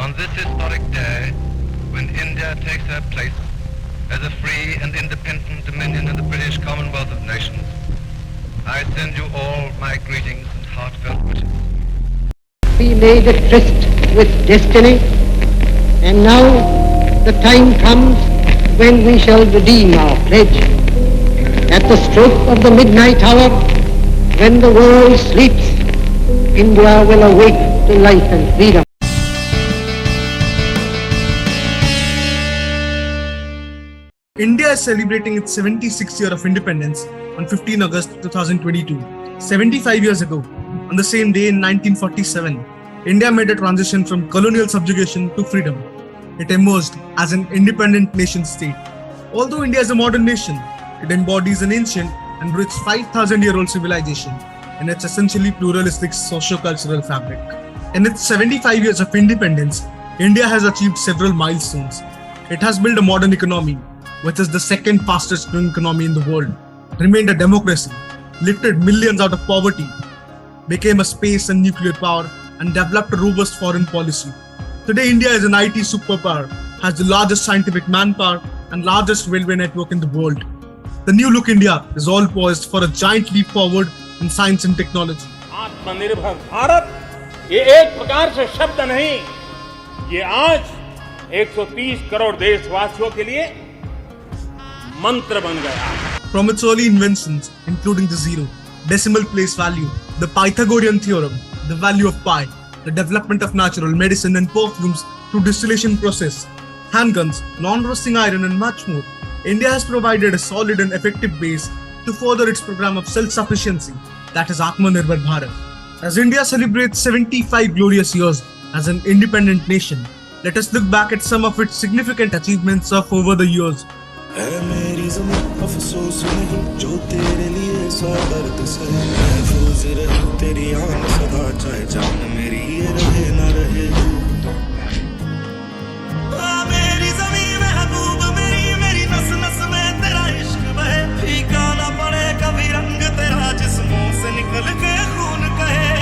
On this historic day, when India takes her place as a free and independent dominion in the British Commonwealth of Nations, I send you all my greetings and heartfelt wishes. We made a tryst with destiny, and now the time comes when we shall redeem our pledge. At the stroke of the midnight hour, when the world sleeps, India will awake to life and freedom. India is celebrating its 76th year of independence on 15 August 2022. 75 years ago, on the same day in 1947, India made a transition from colonial subjugation to freedom. It emerged as an independent nation state. Although India is a modern nation, it embodies an ancient and rich 5,000-year-old civilization in its essentially pluralistic socio-cultural fabric. In its 75 years of independence, India has achieved several milestones. It has built a modern economy, which is the second fastest growing economy in the world, remained a democracy, lifted millions out of poverty, became a space and nuclear power, and developed a robust foreign policy. Today, India is an IT superpower, has the largest scientific manpower and largest railway network in the world. The new look India is all poised for a giant leap forward in science and technology. आत्मनिर्भर भारत ये एक प्रकार से शब्द नहीं, ये आज 130 करोड़ देशवासियों के लिए मंत्र बन गया. From its early inventions, including the zero, decimal place value, the Pythagorean theorem, the value of pi, the development of natural medicine and perfumes through distillation process, handguns, non-rusting iron and much more, India has provided a solid and effective base to further its program of self-sufficiency, that is Aatmanirbhar Bharat. As India celebrates 75 glorious years as an independent nation, let us look back at some of its significant achievements of over the years. है मेरी ज़मीं अफसोस नहीं जो तेरे लिए सौ दर्द से महफूज रहे तेरी आन सदा चाहे जान मेरी ये रहे ना रहे. मेरी ज़मीं महबूब मेरी नस नस में तेरा इश्क बहे फीका ना पड़े कभी रंग तेरा जिस्मों से निकल के खून कहे.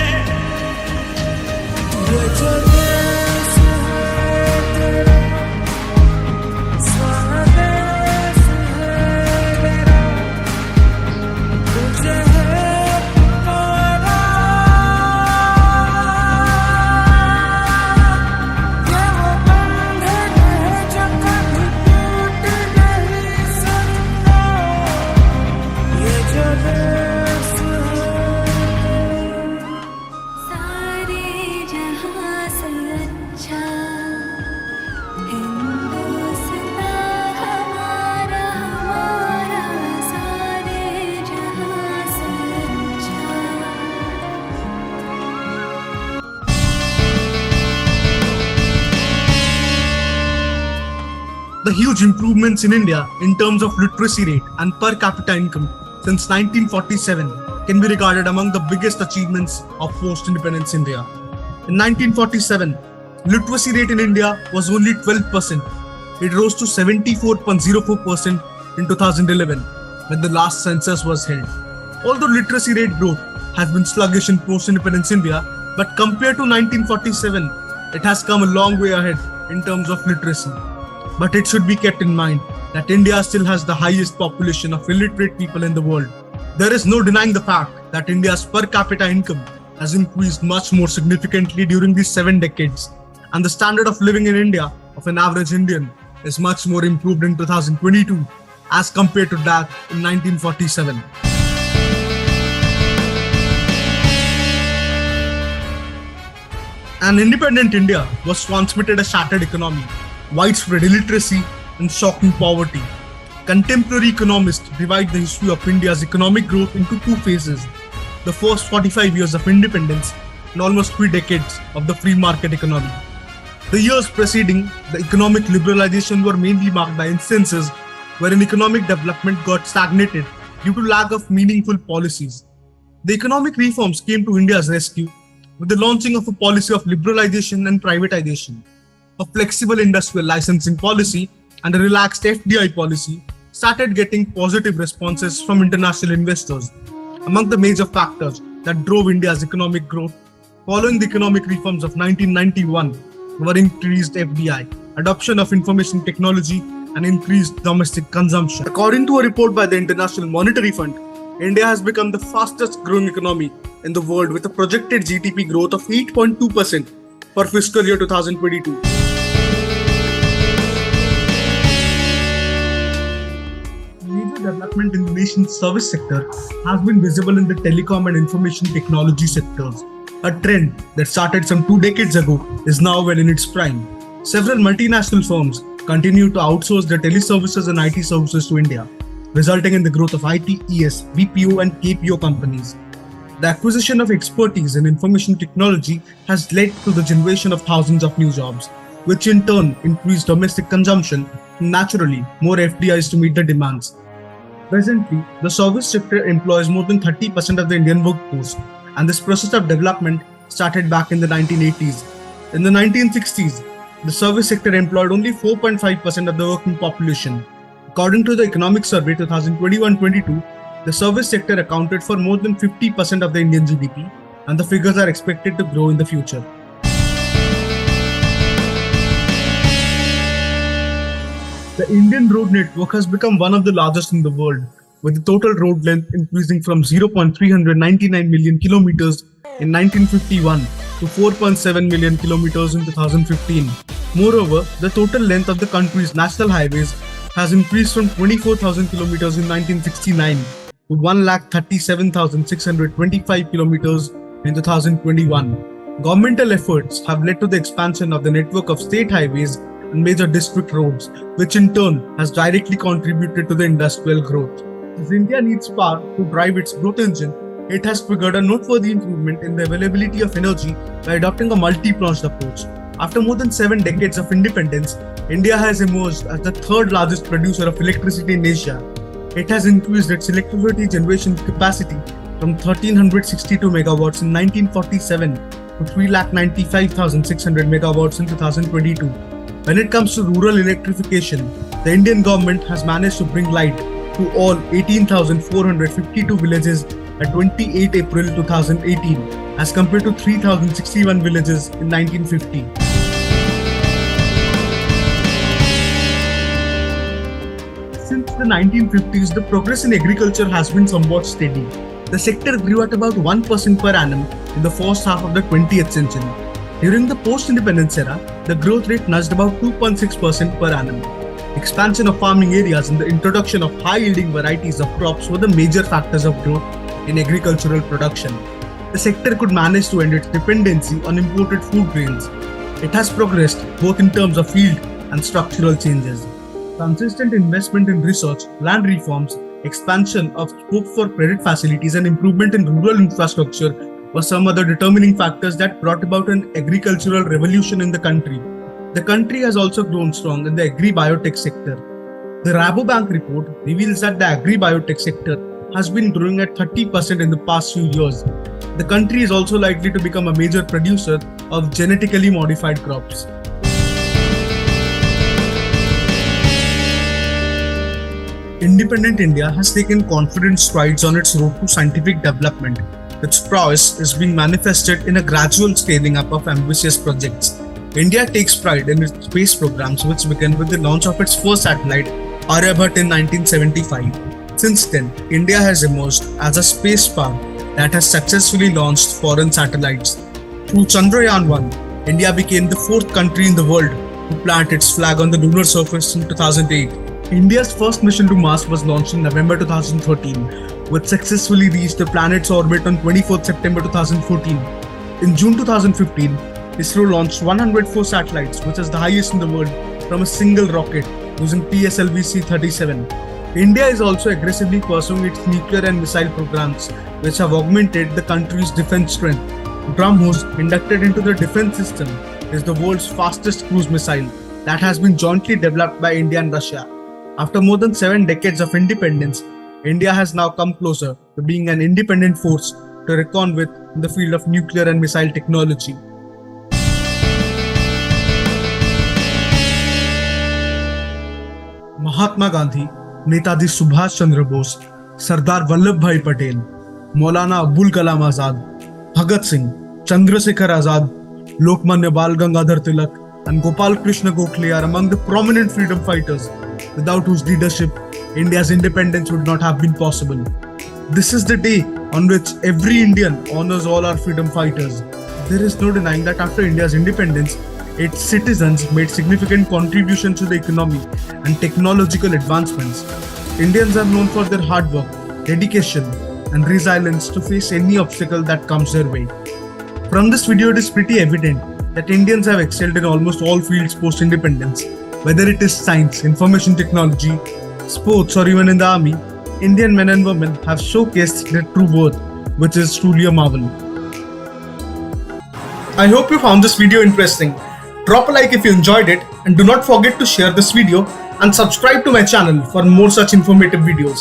The huge improvements in India in terms of literacy rate and per capita income since 1947 can be regarded among the biggest achievements of post-independence India. In 1947, literacy rate in India was only 12%. It rose to 74.04% in 2011 when the last census was held. Although literacy rate growth has been sluggish in post-independence India, but compared to 1947, it has come a long way ahead in terms of literacy. But it should be kept in mind that India still has the highest population of illiterate people in the world. There is no denying the fact that India's per capita income has increased much more significantly during these 7 decades, and the standard of living in India of an average Indian is much more improved in 2022 as compared to that in 1947. An independent India was transmitted a shattered economy, widespread illiteracy, and shocking poverty. Contemporary economists divide the history of India's economic growth into 2 phases: the first 45 years of independence and almost 3 decades of the free market economy. The years preceding the economic liberalization were mainly marked by instances wherein economic development got stagnated due to lack of meaningful policies. The economic reforms came to India's rescue with the launching of a policy of liberalization and privatization. A flexible industrial licensing policy and a relaxed FDI policy started getting positive responses from international investors. Among the major factors that drove India's economic growth following the economic reforms of 1991 were increased FDI, adoption of information technology, and increased domestic consumption. According to a report by the International Monetary Fund, India has become the fastest growing economy in the world with a projected GDP growth of 8.2% for fiscal year 2022. Major development in the nation's service sector has been visible in the telecom and information technology sectors. A trend that started some 2 decades ago is now well in its prime. Several multinational firms continue to outsource their teleservices and IT services to India, resulting in the growth of IT, ES, BPO, and KPO companies. The acquisition of expertise in information technology has led to the generation of thousands of new jobs, which in turn increase domestic consumption and naturally more FDIs to meet the demands. Presently, the service sector employs more than 30% of the Indian workforce, and this process of development started back in the 1980s. In the 1960s, the service sector employed only 4.5% of the working population. According to the Economic Survey 2021-22, the service sector accounted for more than 50% of the Indian GDP, and the figures are expected to grow in the future. The Indian road network has become one of the largest in the world, with the total road length increasing from 0.399 million kilometers in 1951 to 4.7 million kilometers in 2015. Moreover, the total length of the country's national highways has increased from 24,000 kilometers in 1969 to 1,37,625 kilometers in 2021. Governmental efforts have led to the expansion of the network of state highways and major district roads, which in turn has directly contributed to the industrial growth. As India needs power to drive its growth engine, it has triggered a noteworthy improvement in the availability of energy by adopting a multi-pronged approach. After more than 7 decades of independence, India has emerged as the third largest producer of electricity in Asia. It has increased its electricity generation capacity from 1,362 megawatts in 1947 to 3,95,600 megawatts in 2022. When it comes to rural electrification, the Indian government has managed to bring light to all 18,452 villages at 28 April 2018 as compared to 3,061 villages in 1950. Since the 1950s, the progress in agriculture has been somewhat steady. The sector grew at about 1% per annum in the first half of the 20th century. During the post-independence era, the growth rate nudged about 2.6% per annum. Expansion of farming areas and the introduction of high-yielding varieties of crops were the major factors of growth in agricultural production. The sector could manage to end its dependency on imported food grains. It has progressed both in terms of field and structural changes. Consistent investment in research, land reforms, expansion of scope for credit facilities, and improvement in rural infrastructure were some other determining factors that brought about an agricultural revolution in the country. The country has also grown strong in the agri-biotech sector. The Rabobank report reveals that the agri-biotech sector has been growing at 30% in the past few years. The country is also likely to become a major producer of genetically modified crops. Independent India has taken confident strides on its road to scientific development. Its prowess is being manifested in a gradual scaling up of ambitious projects. India takes pride in its space programs, which began with the launch of its first satellite, Aryabhat, in 1975. Since then, India has emerged as a space power that has successfully launched foreign satellites. Through Chandrayaan-1, India became the 4th country in the world to plant its flag on the lunar surface in 2008. India's first mission to Mars was launched in November 2013, which successfully reached the planet's orbit on 24 September 2014. In June 2015, ISRO launched 104 satellites, which is the highest in the world, from a single rocket using PSLV-C-37. India is also aggressively pursuing its nuclear and missile programs, which have augmented the country's defense strength. BrahMos, inducted into the defense system, is the world's fastest cruise missile that has been jointly developed by India and Russia. After more than 7 decades of independence, India has now come closer to being an independent force to reckon with in the field of nuclear and missile technology. Mahatma Gandhi, Netaji Subhash Chandra Bose, Sardar Vallabhbhai Patel, Maulana Abul Kalam Azad, Bhagat Singh, Chandrasekhar Azad, Lokmanya Bal Gangadhar Tilak, and Gopal Krishna Gokhale are among the prominent freedom fighters, without whose leadership India's independence would not have been possible. This is the day on which every Indian honors all our freedom fighters. There is no denying that after India's independence, its citizens made significant contributions to the economy and technological advancements. Indians are known for their hard work, dedication, and resilience to face any obstacle that comes their way. From this video, it is pretty evident that Indians have excelled in almost all fields post-independence. Whether it is science, information technology, sports, or even in the army, Indian men and women have showcased their true worth, which is truly a marvel. I hope you found this video interesting. Drop a like if you enjoyed it, and do not forget to share this video and subscribe to my channel for more such informative videos.